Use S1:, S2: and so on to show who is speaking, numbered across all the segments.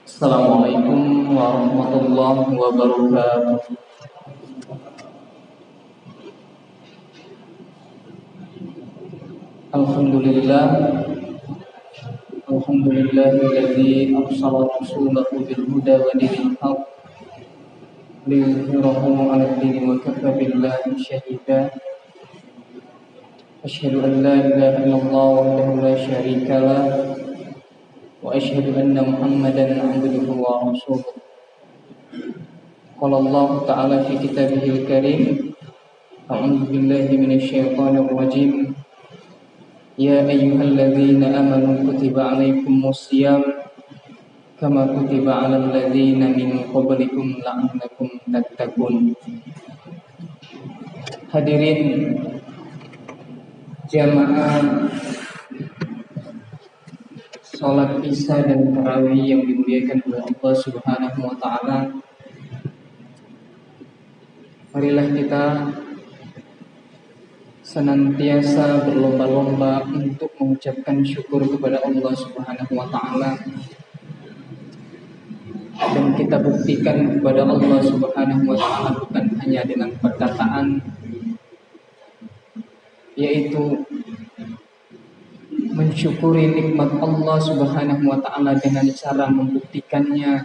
S1: Assalamualaikum warahmatullahi wabarakatuh. Alhamdulillah, alhamdulillahilladzi arsala rasulahu bil huda wa dinil haqq liyudhhirahu 'alad dini wa kafa billahi shahida. Asyhadu an la ilaha illallah wahdahu la syarika lah wa asyhadu anna Muhammadan 'abduhu wa rasuluh. Qala Allah ta'ala fi kitabihil karim, a'udzu billahi minasyaitonir rajim. Ya ayyuhalladzina amanu kutiba 'alaikumus syiyam kama kutiba 'alal ladzina min qablikum la'allakum tattaqun. Hadirin jamaah salat Isya dan tarawih yang dimuliakan oleh Allah Subhanahu wa taala. Marilah kita senantiasa berlomba-lomba untuk mengucapkan syukur kepada Allah Subhanahu wa taala, dan kita buktikan kepada Allah Subhanahu wa taala bukan hanya dengan perkataan, yaitu mensyukuri nikmat Allah Subhanahu wa taala dengan cara membuktikannya,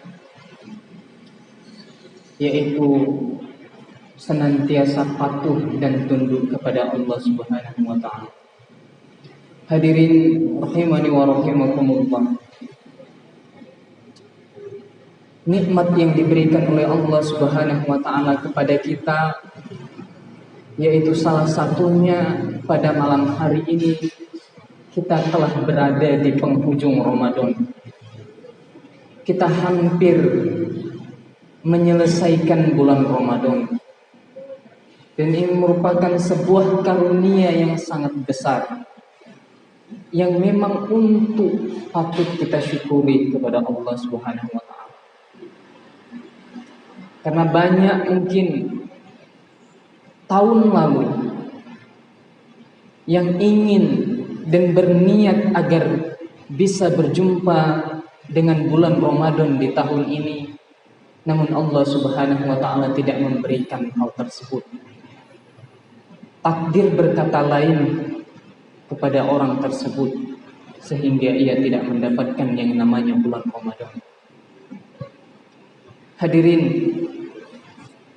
S1: yaitu senantiasa patuh dan tunduk kepada Allah Subhanahu wa taala. Hadirin rahimani wa rahimakumullah. Nikmat yang diberikan oleh Allah Subhanahu wa taala kepada kita, yaitu salah satunya pada malam hari ini kita telah berada di penghujung Ramadan. Kita hampir menyelesaikan bulan Ramadan. Dan ini merupakan sebuah karunia yang sangat besar, yang memang untuk patut kita syukuri kepada Allah Subhanahu wa taala. Karena banyak mungkin tahun lalu yang ingin dan berniat agar bisa berjumpa dengan bulan Ramadan di tahun ini, namun Allah Subhanahu wa taala tidak memberikan hal tersebut. Takdir berkata lain kepada orang tersebut, sehingga ia tidak mendapatkan yang namanya bulan Ramadan. Hadirin,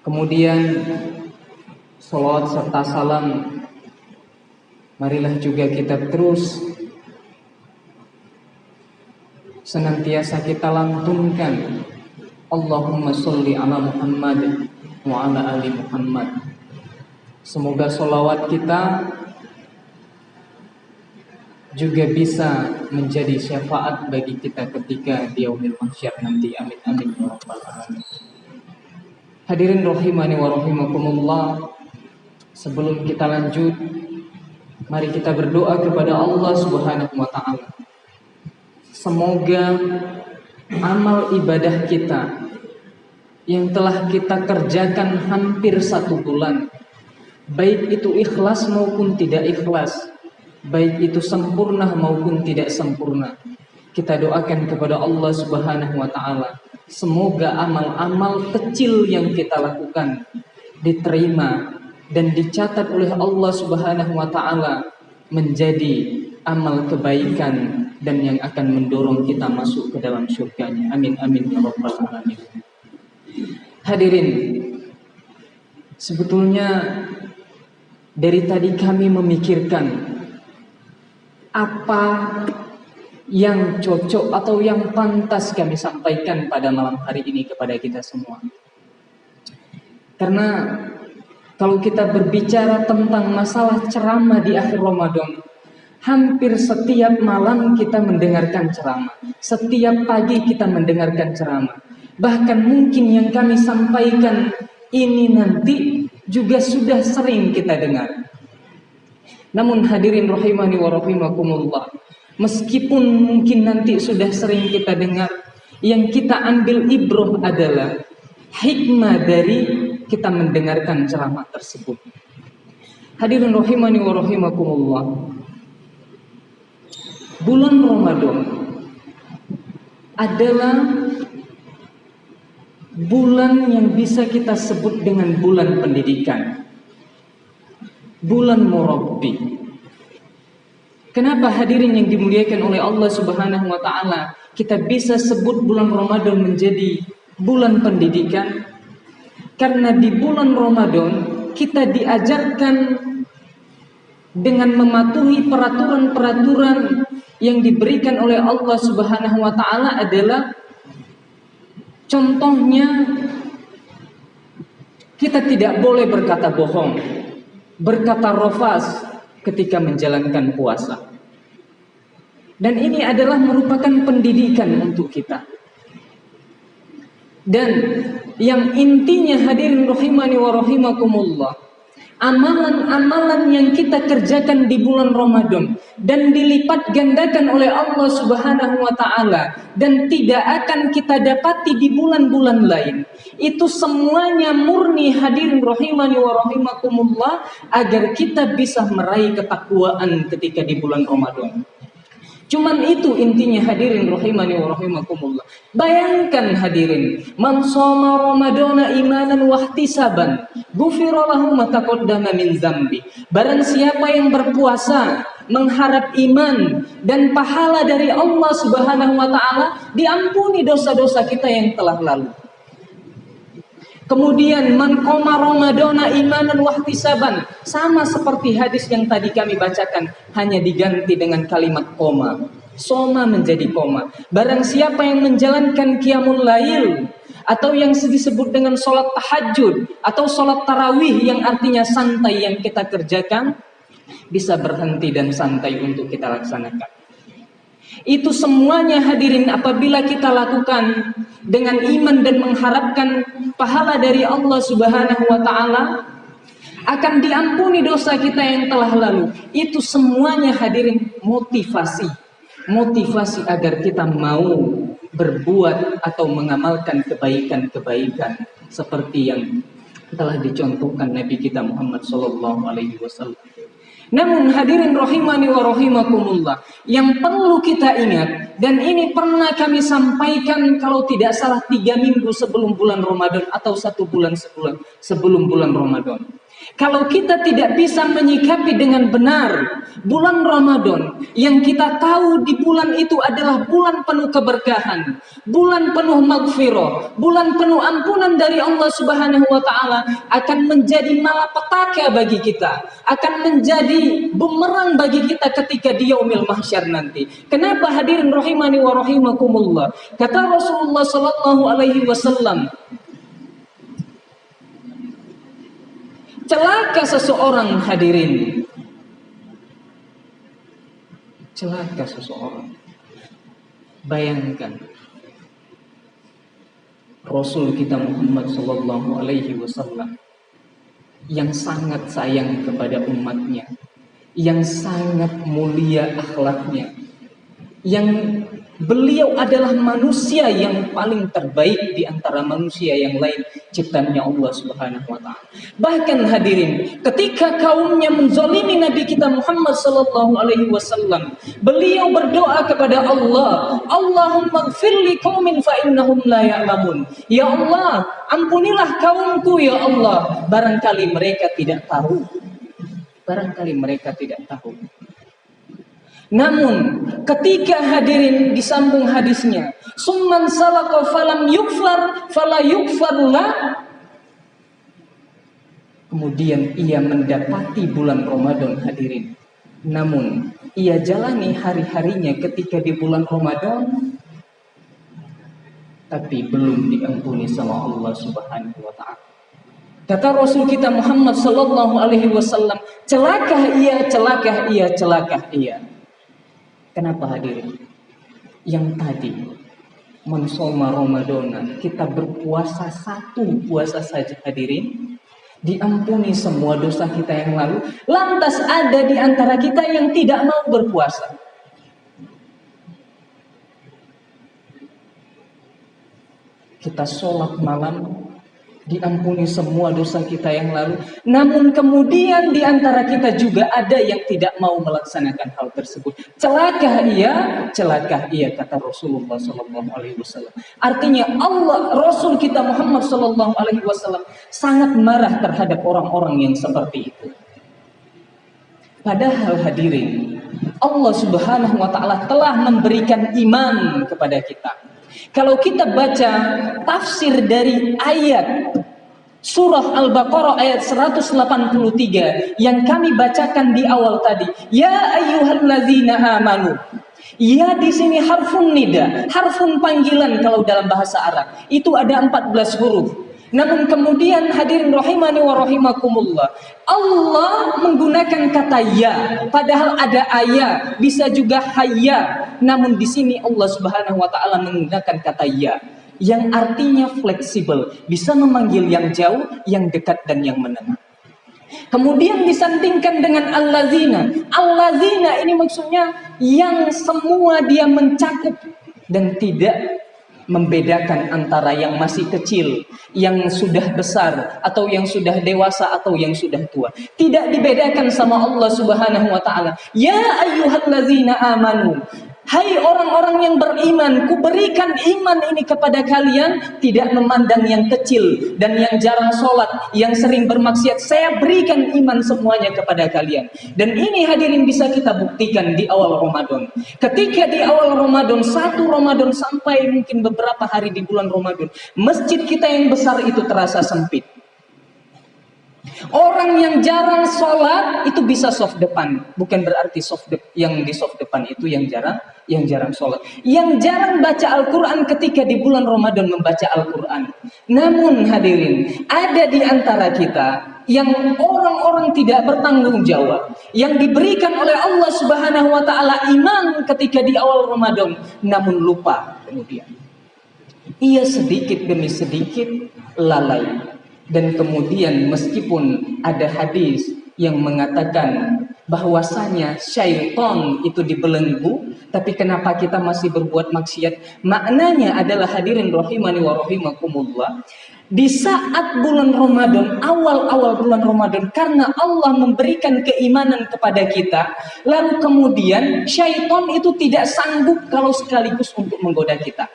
S1: kemudian salawat serta salam marilah juga kita terus senantiasa kita lantunkan, Allahumma sholli ala Muhammad wa ala ali Muhammad. Semoga sholawat kita juga bisa menjadi syafaat bagi kita ketika di yaumil mahsyar nanti. Amin amin ya rabbal alamin. Hadirin rahimani wa rahimakumullah. Sebelum kita lanjut, mari kita berdoa kepada Allah Subhanahu wa taala. Semoga amal ibadah kita yang telah kita kerjakan hampir 1 bulan, baik itu ikhlas maupun tidak ikhlas, baik itu sempurna maupun tidak sempurna, kita doakan kepada Allah Subhanahu wa taala, semoga amal-amal kecil yang kita lakukan diterima dan dicatat oleh Allah Subhanahu wa taala menjadi amal kebaikan dan yang akan mendorong kita masuk ke dalam surganya. Amin amin ya rabbal alamin. Hadirin, sebetulnya dari tadi kami memikirkan apa yang cocok atau yang pantas kami sampaikan pada malam hari ini kepada kita semua. Karena kalau kita berbicara tentang masalah ceramah di akhir Ramadan, hampir setiap malam kita mendengarkan ceramah, setiap pagi kita mendengarkan ceramah. Bahkan mungkin yang kami sampaikan ini nanti juga sudah sering kita dengar. Namun hadirin rahimani wa rahimakumullah, meskipun mungkin nanti sudah sering kita dengar, yang kita ambil ibrah adalah hikmah dari kita mendengarkan ceramah tersebut. Hadirin rahimani wa rahimakumullah, bulan Ramadan adalah bulan yang bisa kita sebut dengan bulan pendidikan, bulan murabbi. Kenapa hadirin yang dimuliakan oleh Allah Subhanahu wa taala, kita bisa sebut bulan Ramadan menjadi bulan pendidikan? Karena di bulan Ramadan kita diajarkan dengan mematuhi peraturan-peraturan yang diberikan oleh Allah Subhanahu wa taala adalah, contohnya, kita tidak boleh berkata bohong, berkata rofas ketika menjalankan puasa. Dan ini adalah merupakan pendidikan untuk kita. Dan yang intinya hadirin rahimani wa rahimakumullah, amalan-amalan yang kita kerjakan di bulan Ramadan dan dilipat gandakan oleh Allah Subhanahu wa taala dan tidak akan kita dapati di bulan-bulan lain, itu semuanya murni hadirin rahimani wa rahimakumullah agar kita bisa meraih ketakwaan ketika di bulan Ramadan. Cuman itu intinya hadirin rahimani wa rahimakumullah. Bayangkan hadirin, man shoma ramadana imanan wa ihtisaban, ghufira lahu ma taqaddama min dzambi. Barang siapa yang berpuasa mengharap iman dan pahala dari Allah Subhanahu wa taala, diampuni dosa-dosa kita yang telah lalu. Kemudian man qoma ramadana imanan wa ihtisaban, sama seperti hadis yang tadi kami bacakan, hanya diganti dengan kalimat koma. Soma menjadi koma. Barang siapa yang menjalankan qiyamul lail atau yang disebut dengan sholat tahajud atau sholat tarawih yang artinya santai yang kita kerjakan, bisa berhenti dan santai untuk kita laksanakan. Itu semuanya hadirin apabila kita lakukan dengan iman dan mengharapkan pahala dari Allah Subhanahu wa taala, akan diampuni dosa kita yang telah lalu. Itu semuanya hadirin motivasi agar kita mau berbuat atau mengamalkan kebaikan-kebaikan seperti yang telah dicontohkan Nabi kita Muhammad sallallahu alaihi wasallam. Namun hadirin rahimani wa rahimakumullah, yang perlu kita ingat, dan ini pernah kami sampaikan kalau tidak salah 3 minggu sebelum bulan Ramadan atau 1 bulan sebelum bulan Ramadan. Kalau kita tidak bisa menyikapi dengan benar bulan Ramadan, yang kita tahu di bulan itu adalah bulan penuh keberkahan, bulan penuh maghfirah, bulan penuh ampunan dari Allah Subhanahu wa taala, akan menjadi malapetaka bagi kita, akan menjadi bumerang bagi kita ketika di yaumil mahsyar nanti. Kenapa hadirin rahimani wa rahimakumullah? Kata Rasulullah sallallahu alaihi wasallam, celaka seseorang hadirin, celaka seseorang. Bayangkan Rasul kita Muhammad sallallahu alaihi wasallam yang sangat sayang kepada umatnya, yang sangat mulia akhlaknya, yang beliau adalah manusia yang paling terbaik di antara manusia yang lain ciptaannya Allah Subhanahu wa taala. Bahkan hadirin, ketika kaumnya menzalimi Nabi kita Muhammad sallallahu alaihi wasallam, beliau berdoa kepada Allah, Allahumma ighfirli qaumin fa innahum la ya'lamun. Ya Allah, ampunilah kaumku ya Allah, barangkali mereka tidak tahu. Barangkali mereka tidak tahu. Namun ketika hadirin disambung hadisnya, summan salaka falam yukfar fala yukfarlah, kemudian ia mendapati bulan Ramadan hadirin, namun ia jalani hari-harinya ketika di bulan Ramadan, tapi belum diampuni sama Allah Subhanahu wa taala. Kata Rasul kita Muhammad sallallahu alaihi wasallam, celakah ia, celakah ia, celakah ia. Kenapa hadirin? Yang tadi mensoma Ramadana, kita berpuasa 1 puasa saja hadirin, diampuni semua dosa kita yang lalu. Lantas ada di antara kita yang tidak mau berpuasa. Kita sholat malam diampuni semua dosa kita yang lalu. Namun kemudian di antara kita juga ada yang tidak mau melaksanakan hal tersebut. Celaka ia kata Rasulullah Sallallahu Alaihi Wasallam. Artinya Allah, Rasul kita Muhammad Sallallahu Alaihi Wasallam sangat marah terhadap orang-orang yang seperti itu. Padahal hadirin, Allah Subhanahu Wa Taala telah memberikan iman kepada kita. Kalau kita baca tafsir dari ayat surah Al-Baqarah ayat 183 yang kami bacakan di awal tadi, ya ayyuhalladzina amanu. Ya di sini harfun nida, harfun panggilan kalau dalam bahasa Arab. Itu ada 14 huruf. Namun kemudian hadirin rahimani wa rahimakumullah, Allah menggunakan kata ya, padahal ada ayat, bisa juga hayya. Namun di sini Allah Subhanahu wa taala menggunakan kata ya, yang artinya fleksibel, bisa memanggil yang jauh, yang dekat dan yang menengah. Kemudian disandingkan dengan allazina. Allazina ini maksudnya yang semua dia mencakup dan tidak membedakan antara yang masih kecil, yang sudah besar, atau yang sudah dewasa, atau yang sudah tua. Tidak dibedakan sama Allah Subhanahu wa taala. Ya ayyuhallazina amanu. Hai orang-orang yang beriman, kuberikan iman ini kepada kalian, tidak memandang yang kecil dan yang jarang sholat, yang sering bermaksiat. Saya berikan iman semuanya kepada kalian. Dan ini hadirin bisa kita buktikan di awal Ramadan. Ketika di awal Ramadan, 1 Ramadan sampai mungkin beberapa hari di bulan Ramadan, masjid kita yang besar itu terasa sempit. Orang yang jarang sholat itu bisa soft depan, bukan berarti yang di soft depan itu yang jarang sholat, yang jarang baca Al-Quran ketika di bulan Ramadan membaca Al-Quran. Namun hadirin, ada di antara kita yang orang-orang tidak bertanggung jawab, yang diberikan oleh Allah Subhanahu wa taala iman ketika di awal Ramadan, namun lupa kemudian. Ia sedikit demi sedikit lalai. Dan kemudian meskipun ada hadis yang mengatakan bahwasanya syaitan itu dibelenggu, tapi kenapa kita masih berbuat maksiat? Maknanya adalah hadirin rahimani wa rahimakumullah, di saat bulan Ramadan, awal-awal bulan Ramadan, karena Allah memberikan keimanan kepada kita, lalu kemudian syaitan itu tidak sanggup kalau sekaligus untuk menggoda kita.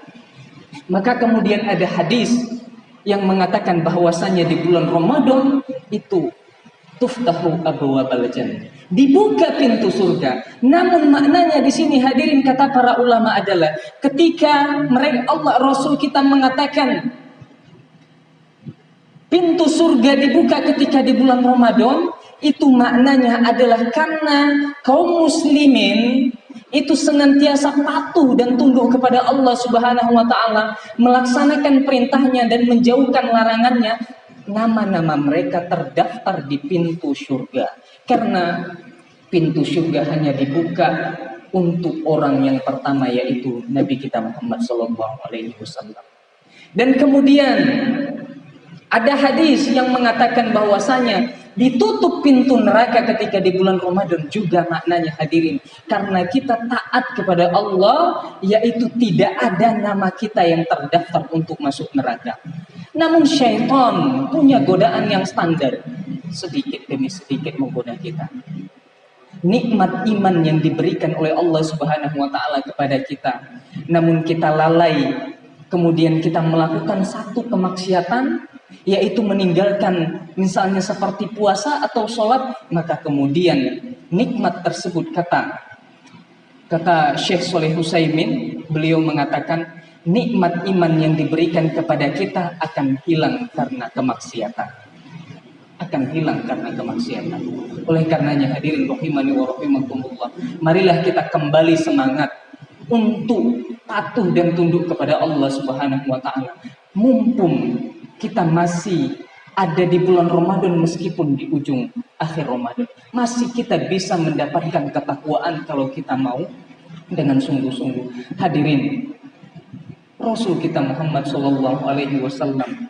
S1: Maka kemudian ada hadis yang mengatakan bahwasanya di bulan Ramadan itu tuftahu abwabal jannah, dibuka pintu surga. Namun maknanya di sini hadirin kata para ulama adalah ketika mereka Allah Rasul kita mengatakan pintu surga dibuka ketika di bulan Ramadan, itu maknanya adalah karena kaum muslimin itu senantiasa patuh dan tunduk kepada Allah Subhanahu wa taala, melaksanakan perintahnya dan menjauhkan larangannya, nama-nama mereka terdaftar di pintu surga. Karena pintu surga hanya dibuka untuk orang yang pertama, yaitu Nabi kita Muhammad sallallahu alaihi wasallam. Dan kemudian ada hadis yang mengatakan bahwasanya ditutup pintu neraka ketika di bulan Ramadan juga maknanya hadirin, karena kita taat kepada Allah, yaitu tidak ada nama kita yang terdaftar untuk masuk neraka. Namun syaitan punya godaan yang standar, sedikit demi sedikit menggoda kita. Nikmat iman yang diberikan oleh Allah Subhanahu wa taala kepada kita, namun kita lalai, kemudian kita melakukan satu kemaksiatan, yaitu meninggalkan misalnya seperti puasa atau sholat, maka kemudian nikmat tersebut, kata Syekh Shalih Utsaimin, beliau mengatakan nikmat iman yang diberikan kepada kita akan hilang karena kemaksiatan, Oleh karenanya hadirin rahimani wa rahimakumullah, marilah kita kembali semangat untuk patuh dan tunduk kepada Allah Subhanahu wa taala, mumpung kita masih ada di bulan Ramadan, meskipun di ujung akhir Ramadan masih kita bisa mendapatkan ketakwaan kalau kita mau dengan sungguh-sungguh. Hadirin, Rasul kita Muhammad sallallahu alaihi wasallam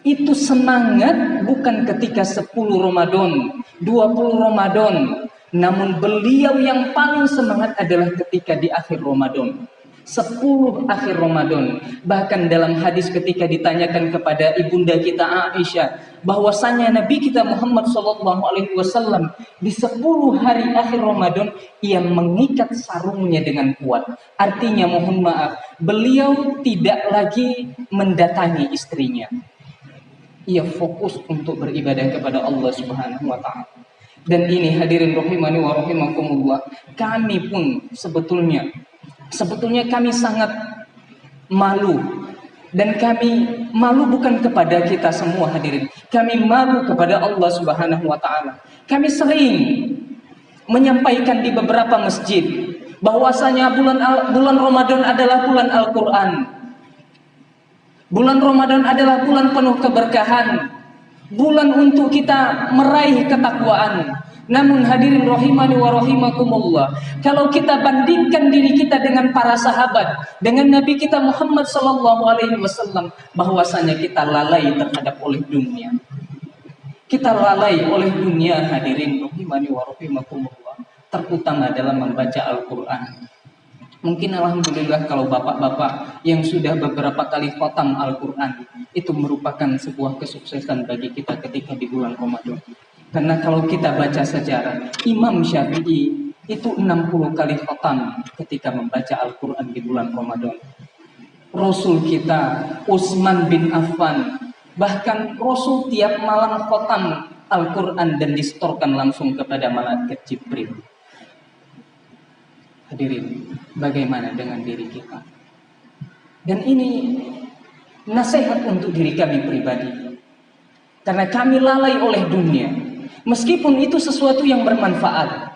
S1: itu semangat bukan ketika 10 Ramadan, 20 Ramadan, namun beliau yang paling semangat adalah ketika di akhir Ramadan. 10 akhir Ramadan. Bahkan dalam hadis ketika ditanyakan kepada ibunda kita Aisyah bahwasanya Nabi kita Muhammad SAW di 10 hari akhir Ramadan ia mengikat sarungnya dengan kuat. Artinya mohon maaf, beliau tidak lagi mendatangi istrinya. Ia fokus untuk beribadah kepada Allah Subhanahu wa taala. Dan ini hadirin rahimani wa rahimakumullah, kami pun sebetulnya kami sangat malu. Dan kami malu bukan kepada kita semua hadirin, kami malu kepada Allah Subhanahu wa taala. Kami sering menyampaikan di beberapa masjid bahwasanya bulan Ramadan adalah bulan Al-Qur'an. Bulan Ramadan adalah bulan penuh keberkahan, bulan untuk kita meraih ketakwaan. Namun hadirin rahimani wa rahimakumullah, kalau kita bandingkan diri kita dengan para sahabat, dengan Nabi kita Muhammad SAW, bahwasanya kita lalai terhadap oleh dunia. Kita lalai oleh dunia hadirin rahimani wa rahimakumullah, terutama dalam membaca Al-Quran. Mungkin alhamdulillah kalau bapak-bapak yang sudah beberapa kali khatam Al-Quran, itu merupakan sebuah kesuksesan bagi kita ketika di bulan Ramadan. Karena kalau kita baca sejarah, Imam Syafi'i itu 60 kali khatam ketika membaca Al-Quran di bulan Ramadan. Rasul kita Utsman bin Affan, bahkan Rasul tiap malam khatam Al-Quran dan disetorkan langsung kepada malaikat Jibril. Hadirin, bagaimana dengan diri kita? Dan ini nasihat untuk diri kami pribadi. Karena kami lalai oleh dunia. Meskipun itu sesuatu yang bermanfaat.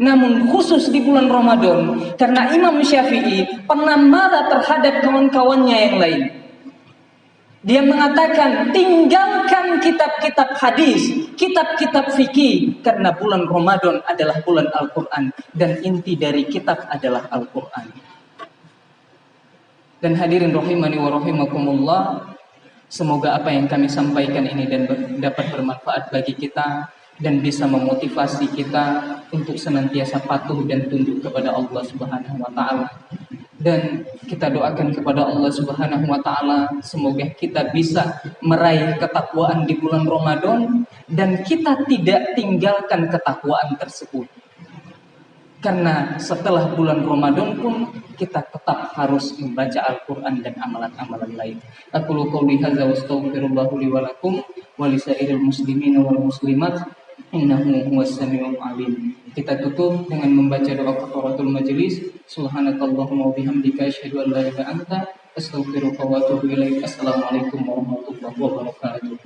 S1: Namun khusus di bulan Ramadan, karena Imam Syafi'i pernah marah terhadap kawan-kawannya yang lain. Dia mengatakan, tinggalkan kitab-kitab hadis, kitab-kitab fikih, karena bulan Ramadan adalah bulan Al-Quran, dan inti dari kitab adalah Al-Quran. Dan hadirin rahimani wa rahimakumullah, semoga apa yang kami sampaikan ini dan dapat bermanfaat bagi kita, dan bisa memotivasi kita untuk senantiasa patuh dan tunduk kepada Allah Subhanahu wa taala. Dan kita doakan kepada Allah Subhanahu wa taala semoga kita bisa meraih ketakwaan di bulan Ramadan dan kita tidak tinggalkan ketakwaan tersebut. Karena setelah bulan Ramadan pun kita tetap harus membaca Al-Quran dan amalan-amalan lain. Aku qouli hadza wa astaghfirullah li wa lakum wa lisairil muslimin wal muslimat innahu huwas samiul alim. Kita tutup dengan membaca doa kafaratul majelis. Subhanakallahumma wa bihamdika asyhadu an la ilaha illa anta astaghfiruka wa atubu ilaik. Assalamualaikum warahmatullahi wabarakatuh.